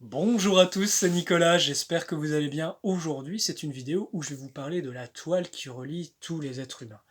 Bonjour à tous, c'est Nicolas, j'espère que vous allez bien. Aujourd'hui, c'est une vidéo où je vais vous parler de la toile qui relie tous les êtres humains.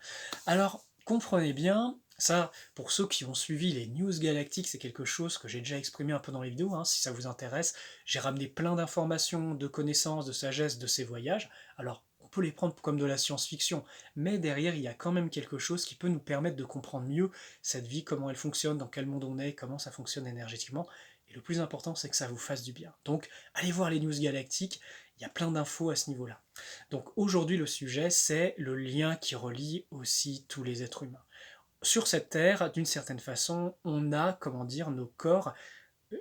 Alors, comprenez bien, ça, pour ceux qui ont suivi les news galactiques, c'est quelque chose que j'ai déjà exprimé un peu dans les vidéos, si ça vous intéresse. J'ai ramené plein d'informations, de connaissances, de sagesse de ces voyages. Alors, on peut les prendre comme de la science-fiction, mais derrière, il y a quand même quelque chose qui peut nous permettre de comprendre mieux cette vie, comment elle fonctionne, dans quel monde on est, comment ça fonctionne énergétiquement. Et le plus important, c'est que ça vous fasse du bien. Donc, allez voir les news galactiques, il y a plein d'infos à ce niveau-là. Donc aujourd'hui, le sujet, c'est le lien qui relie aussi tous les êtres humains. Sur cette Terre, d'une certaine façon, on a, comment dire, nos corps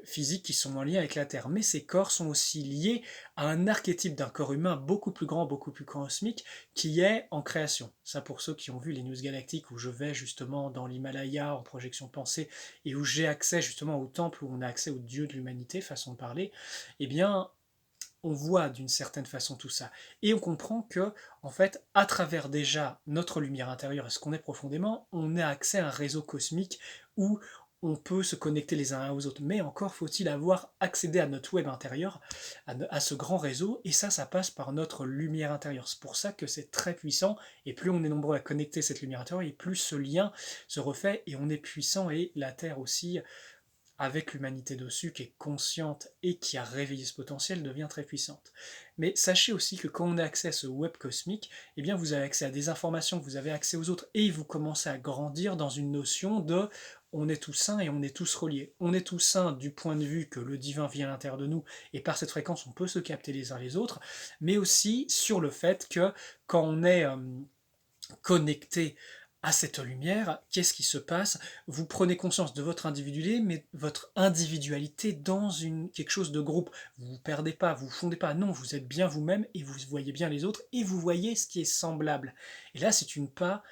physiques qui sont en lien avec la Terre, mais ces corps sont aussi liés à un archétype d'un corps humain beaucoup plus grand, beaucoup plus cosmique, qui est en création. Ça, pour ceux qui ont vu les news galactiques, où je vais justement dans l'Himalaya en projection de pensée, et où j'ai accès justement au temple, où on a accès au dieu de l'humanité, façon de parler, eh bien, on voit d'une certaine façon tout ça. Et on comprend que, en fait, à travers déjà notre lumière intérieure et ce qu'on est profondément, on a accès à un réseau cosmique où on peut se connecter les uns aux autres. Mais encore faut-il avoir accédé à notre web intérieur, à ce grand réseau, et ça passe par notre lumière intérieure. C'est pour ça que c'est très puissant, et plus on est nombreux à connecter cette lumière intérieure, et plus ce lien se refait, et on est puissant, et la Terre aussi avec l'humanité dessus, qui est consciente et qui a réveillé ce potentiel, devient très puissante. Mais sachez aussi que quand on a accès à ce web cosmique, eh bien vous avez accès à des informations, vous avez accès aux autres, et vous commencez à grandir dans une notion de on est tous saints et on est tous reliés. On est tous saints du point de vue que le divin vit à l'intérieur de nous, et par cette fréquence on peut se capter les uns les autres, mais aussi sur le fait que quand on est connecté à cette lumière, qu'est-ce qui se passe? Vous prenez conscience de votre individualité, mais votre individualité dans quelque chose de groupe. Vous ne vous perdez pas, vous ne vous fondez pas. Non, vous êtes bien vous-même et vous voyez bien les autres et vous voyez ce qui est semblable. Et là, c'est une pas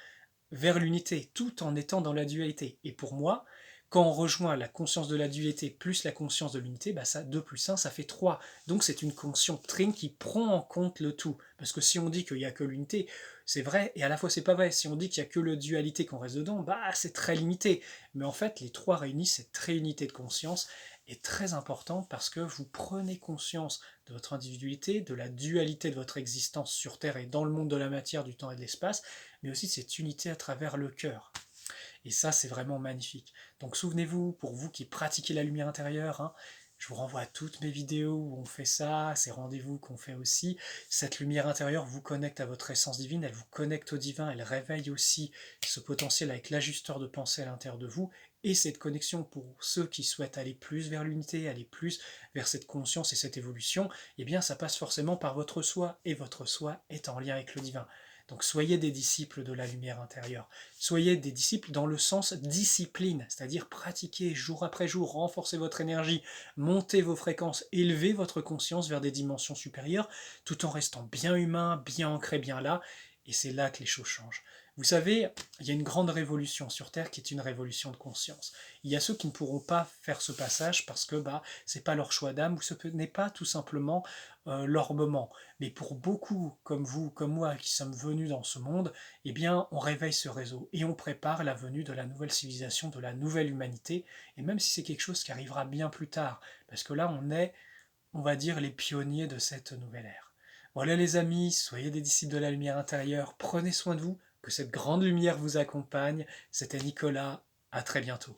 vers l'unité, tout en étant dans la dualité. Et pour moi, quand on rejoint la conscience de la dualité plus la conscience de l'unité, bah ça, 2 plus 1, ça fait 3. Donc c'est une conscience trine qui prend en compte le tout. Parce que si on dit qu'il n'y a que l'unité, c'est vrai, et à la fois c'est pas vrai. Si on dit qu'il n'y a que la dualité qu'on reste dedans, bah c'est très limité. Mais en fait, les trois réunis, cette trinité de conscience est très importante parce que vous prenez conscience de votre individualité, de la dualité de votre existence sur Terre et dans le monde de la matière, du temps et de l'espace, mais aussi de cette unité à travers le cœur. Et ça, c'est vraiment magnifique. Donc souvenez-vous, pour vous qui pratiquez la lumière intérieure, je vous renvoie à toutes mes vidéos où on fait ça, ces rendez-vous qu'on fait aussi. Cette lumière intérieure vous connecte à votre essence divine, elle vous connecte au divin, elle réveille aussi ce potentiel avec l'ajusteur de pensée à l'intérieur de vous. Et cette connexion pour ceux qui souhaitent aller plus vers l'unité, aller plus vers cette conscience et cette évolution, eh bien ça passe forcément par votre soi, et votre soi est en lien avec le divin. Donc soyez des disciples de la lumière intérieure. Soyez des disciples dans le sens discipline, c'est-à-dire pratiquer jour après jour, renforcer votre énergie, monter vos fréquences, élever votre conscience vers des dimensions supérieures, tout en restant bien humain, bien ancré, bien là, et c'est là que les choses changent. Vous savez, il y a une grande révolution sur Terre qui est une révolution de conscience. Il y a ceux qui ne pourront pas faire ce passage parce que c'est pas leur choix d'âme ou ce n'est pas tout simplement leur moment. Mais pour beaucoup comme vous, comme moi, qui sommes venus dans ce monde, eh bien, on réveille ce réseau et on prépare la venue de la nouvelle civilisation, de la nouvelle humanité, et même si c'est quelque chose qui arrivera bien plus tard, parce que là, on est, on va dire, les pionniers de cette nouvelle ère. Voilà les amis, soyez des disciples de la lumière intérieure, prenez soin de vous, que cette grande lumière vous accompagne. C'était Nicolas, à très bientôt.